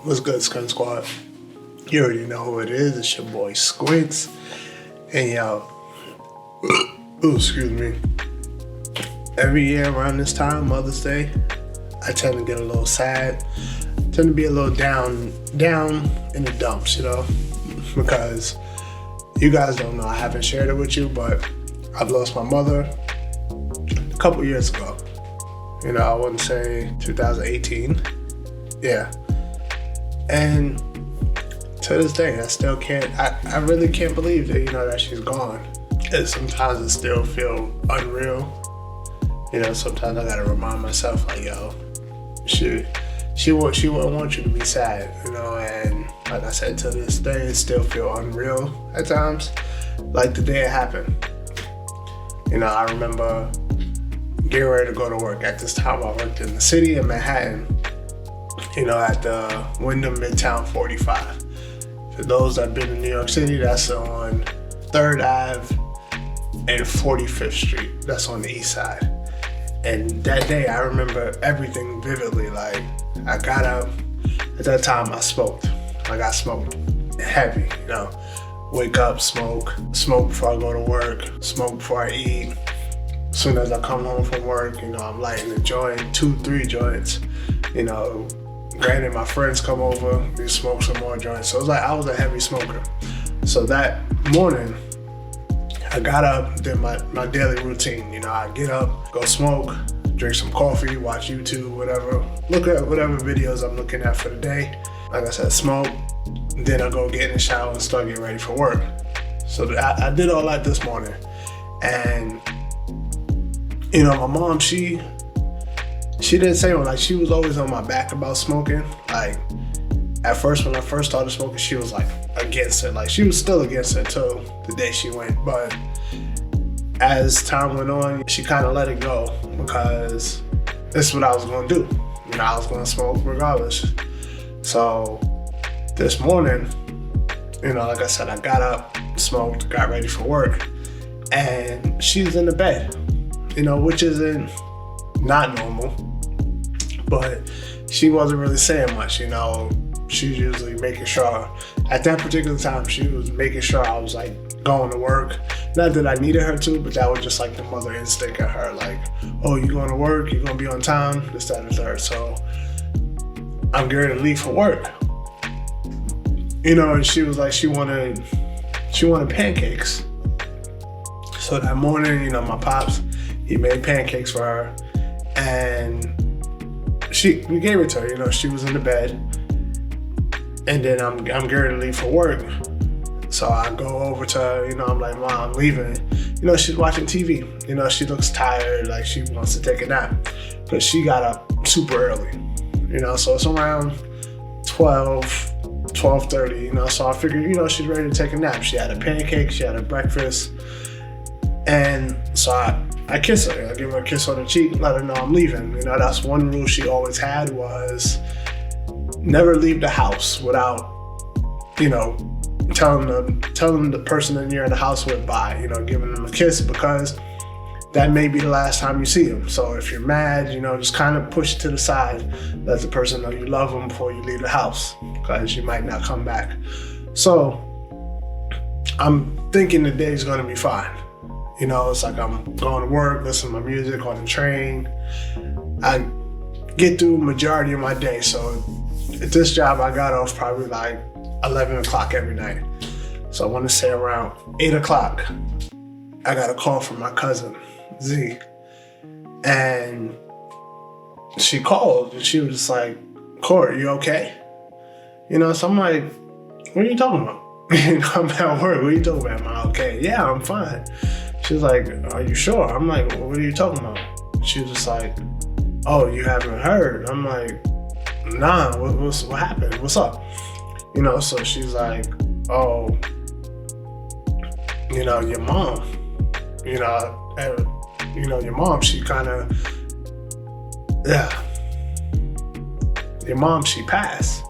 What's good, Skun Squad? You already know who it is. It's your boy Itzsquintz. And yo, excuse me. Every year around this time, Mother's Day, I tend to get a little sad. Tend to be a little down in the dumps, because you guys don't know. I haven't shared it with you, but I've lost my mother a couple years ago. I wouldn't say 2018. Yeah. And to this day, I still can't, I really can't believe that, that she's gone. And sometimes it still feels unreal. Sometimes I gotta remind myself, like, yo, she wouldn't want you to be sad, and like I said, to this day, it still feels unreal at times, like the day it happened. I remember getting ready to go to work. At this time, I worked in the city in Manhattan, at the Wyndham Midtown 45. For those that have been in New York City, that's on 3rd Ave and 45th Street. That's on the east side. And that day, I remember everything vividly. Like, I got up. At that time, I smoked. Like, I smoked heavy, Wake up, smoke before I go to work, smoke before I eat. As soon as I come home from work, I'm lighting a joint, 2-3 joints, Granted, my friends come over, we smoke some more joints. So it was like I was a heavy smoker. So that morning, I got up, did my daily routine. I get up, go smoke, drink some coffee, watch YouTube, whatever. Look at whatever videos I'm looking at for the day. Like I said, smoke. Then I go get in the shower and start getting ready for work. So I did all that this morning. And, my mom, she didn't say one. Like, she was always on my back about smoking. Like, at first, when I first started smoking, she was like against it. Like, she was still against it till the day she went. But as time went on, she kind of let it go because this is what I was going to do. I was going to smoke regardless. So this morning, like I said, I got up, smoked, got ready for work, and she's in the bed, which isn't not normal. But she wasn't really saying much, She's usually making sure, at that particular time, she was making sure I was like going to work. Not that I needed her to, but that was just like the mother instinct in her, like, oh, you going to work, you're going to be on time, this, that, and third. So I'm getting to leave for work. And she was like, she wanted pancakes. So that morning, my pops, he made pancakes for her, and we gave it to her. She was in the bed, and then I'm getting to leave for work. So I go over to her, I'm like, Mom, I'm leaving. She's watching TV. She looks tired, like she wants to take a nap, but she got up super early. So it's around 12:30. So I figured, she's ready to take a nap. She had a pancake, she had a breakfast, and so I kiss her. I give her a kiss on the cheek, let her know I'm leaving. That's one rule she always had, was never leave the house without, telling the person that you're in the house with bye, giving them a kiss, because that may be the last time you see them. So if you're mad, just kind of push it to the side, let the person know you love them before you leave the house, because you might not come back. So I'm thinking the day's gonna be fine. It's like I'm going to work, listening to my music on the train. I get through the majority of my day. So at this job, I got off probably like 11 o'clock every night. So I want to say around 8 o'clock, I got a call from my cousin, Z. And she called and she was just like, Court, you okay? So I'm like, what are you talking about? I'm at work, what are you talking about? Am I okay? Yeah, I'm fine. She's like, are you sure? I'm like, well, what are you talking about? She was just like, oh, you haven't heard? I'm like, nah, what happened? What's up? So she's like, oh, your mom, your mom, she kind of, your mom, she passed,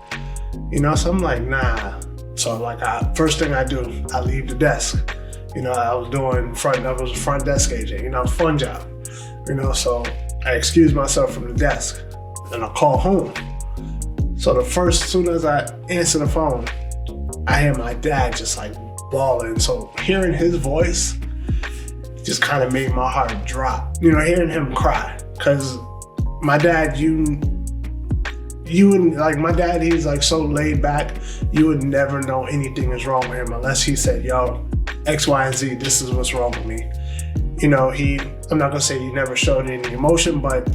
so I'm like, nah. So like, first thing I do, I leave the desk. I was a front desk agent, fun job, so I excused myself from the desk. and I call home. So as soon as I answer the phone, I hear my dad just like bawling. So hearing his voice just kind of made my heart drop. Hearing him cry, because my dad, you wouldn't, like, my dad, he's like so laid back, you would never know anything is wrong with him unless he said, yo, X, Y, and Z, this is what's wrong with me. I'm not gonna say he never showed any emotion, but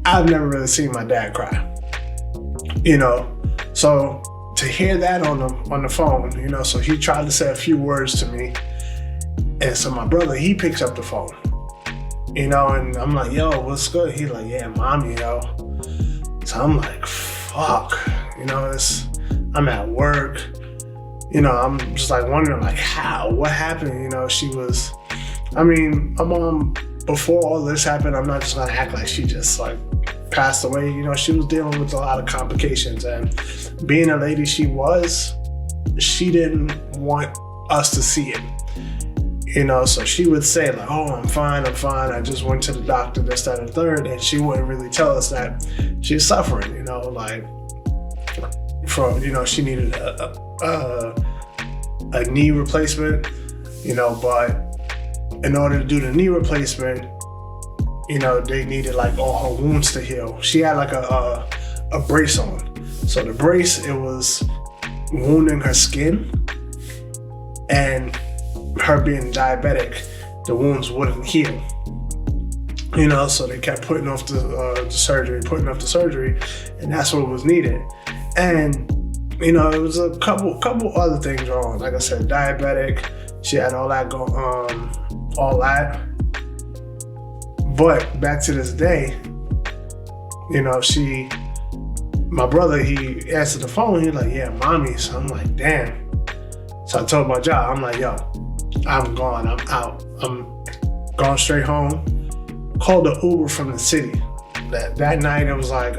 I've never really seen my dad cry. So to hear that on the phone, so he tried to say a few words to me, and so my brother, he picks up the phone, and I'm like, yo, what's good? He's like, yeah, mommy, yo. So I'm like, fuck, I'm at work, I'm just like wondering, like, what happened? My mom, before all this happened, I'm not just gonna act like she just like passed away. She was dealing with a lot of complications, and being a lady she didn't want us to see it. So she would say like, oh, I'm fine. I just went to the doctor, this, that, and the third. And she wouldn't really tell us that she's suffering, she needed a knee replacement, but in order to do the knee replacement, they needed like all her wounds to heal. She had like a brace on. So the brace, it was wounding her skin, and her being diabetic, the wounds wouldn't heal. So they kept putting off the surgery, and that's what was needed. And it was a couple other things wrong. Like I said, diabetic. She had all that all that. But back to this day, my brother, he answered the phone. He's like, yeah, mommy. So I'm like, damn. So I told my job, I'm like, yo, I'm gone. I'm out. I'm going straight home. Called the Uber from the city. That night, it was like,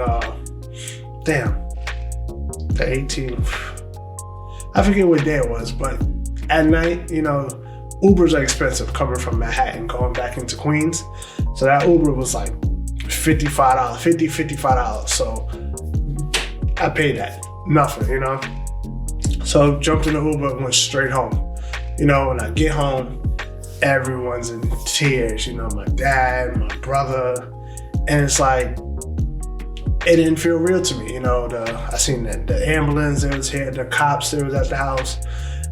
the 18th. I forget what day it was, but at night, Ubers are expensive coming from Manhattan, going back into Queens. So that Uber was like $55. So I paid that. Nothing, So jumped in the Uber and went straight home. When I get home, everyone's in tears, my dad, my brother, and it's like, it didn't feel real to me. I seen the ambulance, it was here, the cops, they was at the house,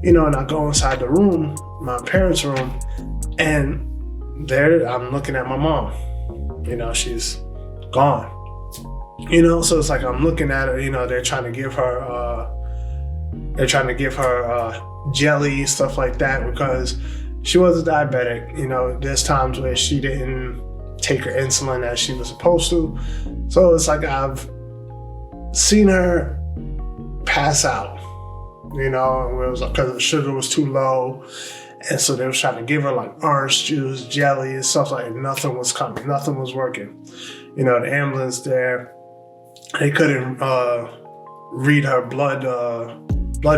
and I go inside the room, my parents' room, and there I'm looking at my mom, she's gone, so it's like, I'm looking at her, they're trying to give her, jelly, stuff like that, because she was a diabetic. There's times where she didn't take her insulin as she was supposed to. So it's like, I've seen her pass out, and it was because the sugar was too low. And so they was trying to give her like orange juice, jelly, and stuff like that. Nothing was coming. Nothing was working. The ambulance there, they couldn't read her blood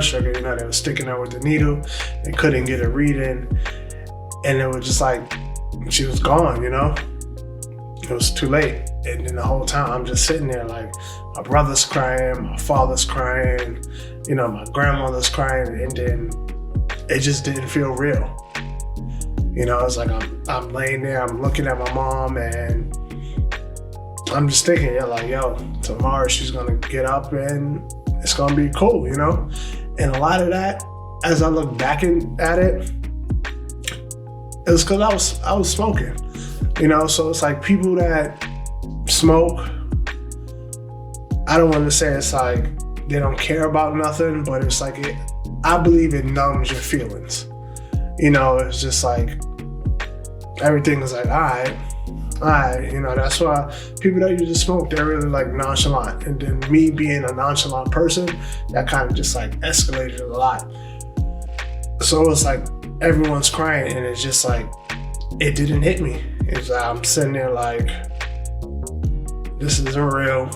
sugar. They were sticking her with the needle. They couldn't get a reading. And it was just like, she was gone, It was too late. And then the whole time I'm just sitting there like, my brother's crying, my father's crying, my grandmother's crying, and then it just didn't feel real. It's like I'm laying there, I'm looking at my mom, and I'm just thinking, yo, tomorrow she's gonna get up and it's gonna be cool, And a lot of that, as I look back at it, it was because I was smoking, So it's like, people that smoke, I don't want to say it's like they don't care about nothing, but it's like I believe it numbs your feelings. It's just like, everything is like, all right. That's why people that usually smoke, they're really like nonchalant. And then me being a nonchalant person, that kind of just like escalated a lot. So it's like, everyone's crying, and it's just like, it didn't hit me. It's like, I'm sitting there like, this isn't real.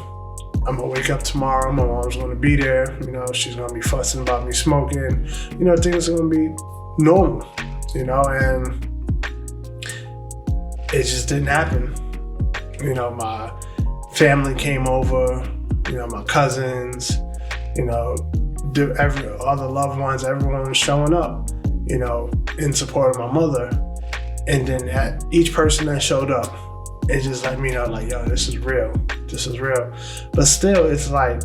I'm gonna wake up tomorrow, my mom's gonna be there, she's gonna be fussing about me smoking, things are gonna be normal, and it just didn't happen. My family came over, my cousins, all the loved ones, everyone was showing up, in support of my mother. And then each person that showed up, it just let me know, like, yo, this is real. This is real. But still, it's like,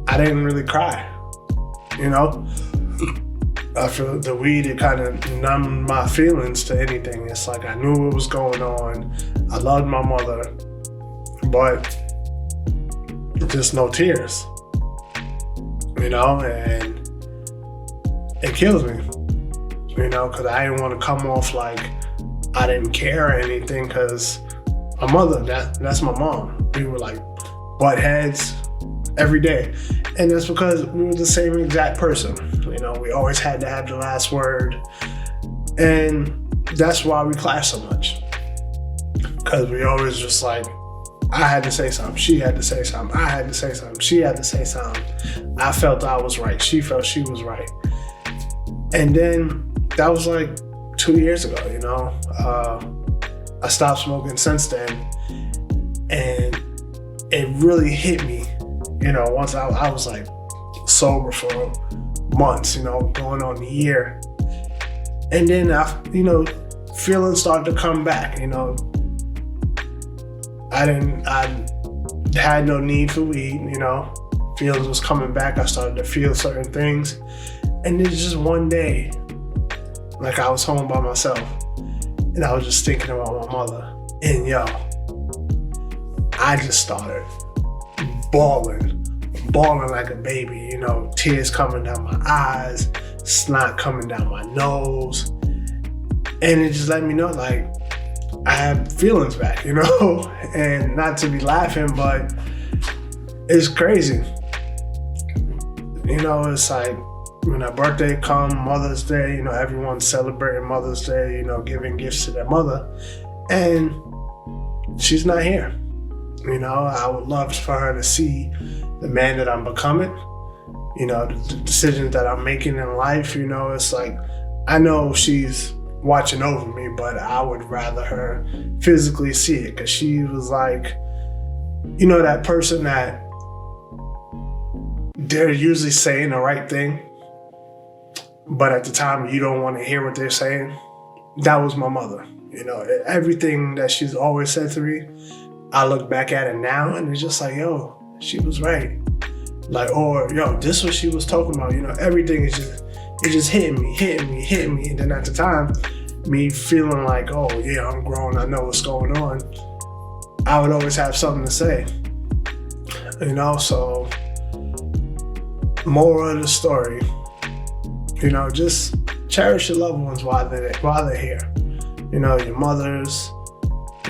I didn't really cry, I feel the weed, it kind of numbed my feelings to anything. It's like I knew what was going on. I loved my mother, but just no tears, and it kills me, because I didn't want to come off like I didn't care or anything, because my mother, that's my mom. We were like butt heads every day. And that's because we were the same exact person. We always had to have the last word. And that's why we clash so much. Because we always just like, I had to say something, she had to say something, I had to say something, she had to say something. I felt I was right, she felt she was right. And then that was like 2 years ago, I stopped smoking since then. And it really hit me, once I was like sober for months, going on a year. And then feelings started to come back, I had no need for weed, feelings was coming back. I started to feel certain things. And then just one day, like I was home by myself and I was just thinking about my mother. And I just started bawling like a baby, tears coming down my eyes, snot coming down my nose. And it just let me know, like, I have feelings back, and not to be laughing, but it's crazy. It's like when her birthday come, Mother's Day, everyone's celebrating Mother's Day, giving gifts to their mother, and she's not here. I would love for her to see the man that I'm becoming, the decisions that I'm making in life. It's like, I know she's watching over me, but I would rather her physically see it, because she was like, that person that they're usually saying the right thing, but at the time you don't want to hear what they're saying. That was my mother. Everything that she's always said to me, I look back at it now and it's just like, yo, she was right. Like, or yo, this is what she was talking about. Everything is just hitting me. And then at the time, me feeling like, oh yeah, I'm grown, I know what's going on, I would always have something to say. So moral of the story, just cherish your loved ones while they're here. Your mothers,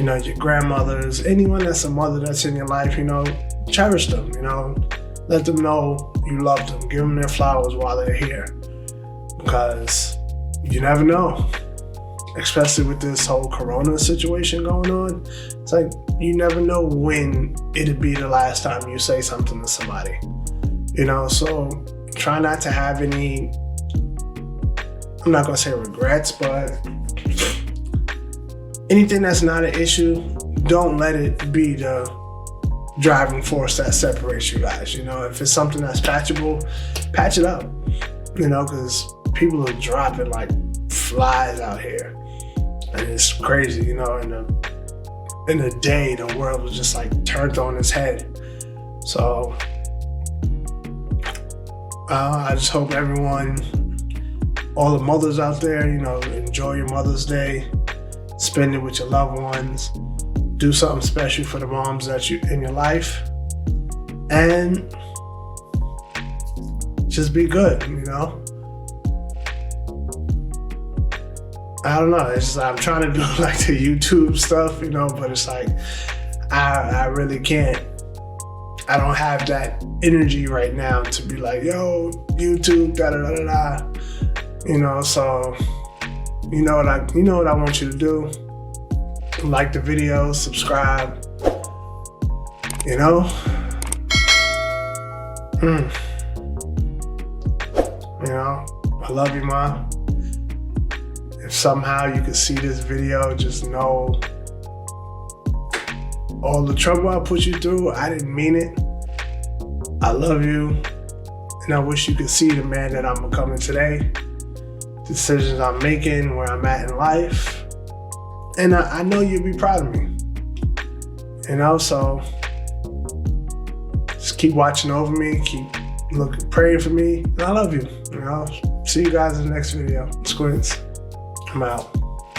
your grandmothers, anyone that's a mother that's in your life, cherish them, let them know you love them, give them their flowers while they're here, because you never know, especially with this whole corona situation going on. It's like, you never know when it'll be the last time you say something to somebody, so try not to have any, I'm not gonna say regrets, but anything that's not an issue, don't let it be the driving force that separates you guys. If it's something that's patchable, patch it up, because people are dropping like flies out here. And it's crazy, in a day, the world was just like turned on its head. So I just hope everyone, all the mothers out there, enjoy your Mother's Day. Spend it with your loved ones. Do something special for the moms that you in your life, and just be good. I don't know. It's just, I'm trying to do like the YouTube stuff, but it's like I really can't. I don't have that energy right now to be like, yo, YouTube, da da da da da. So. You know what I want you to do? Like the video, subscribe. I love you, Mom. If somehow you can see this video, just know All the trouble I put you through, I didn't mean it. I love you, and I wish you could see the man that I'm becoming today, decisions I'm making, where I'm at in life, and I know you'll be proud of me. And also, just keep watching over me, keep praying for me, and I love you. And I'll see you guys in the next video. Itzsquintz, I'm out.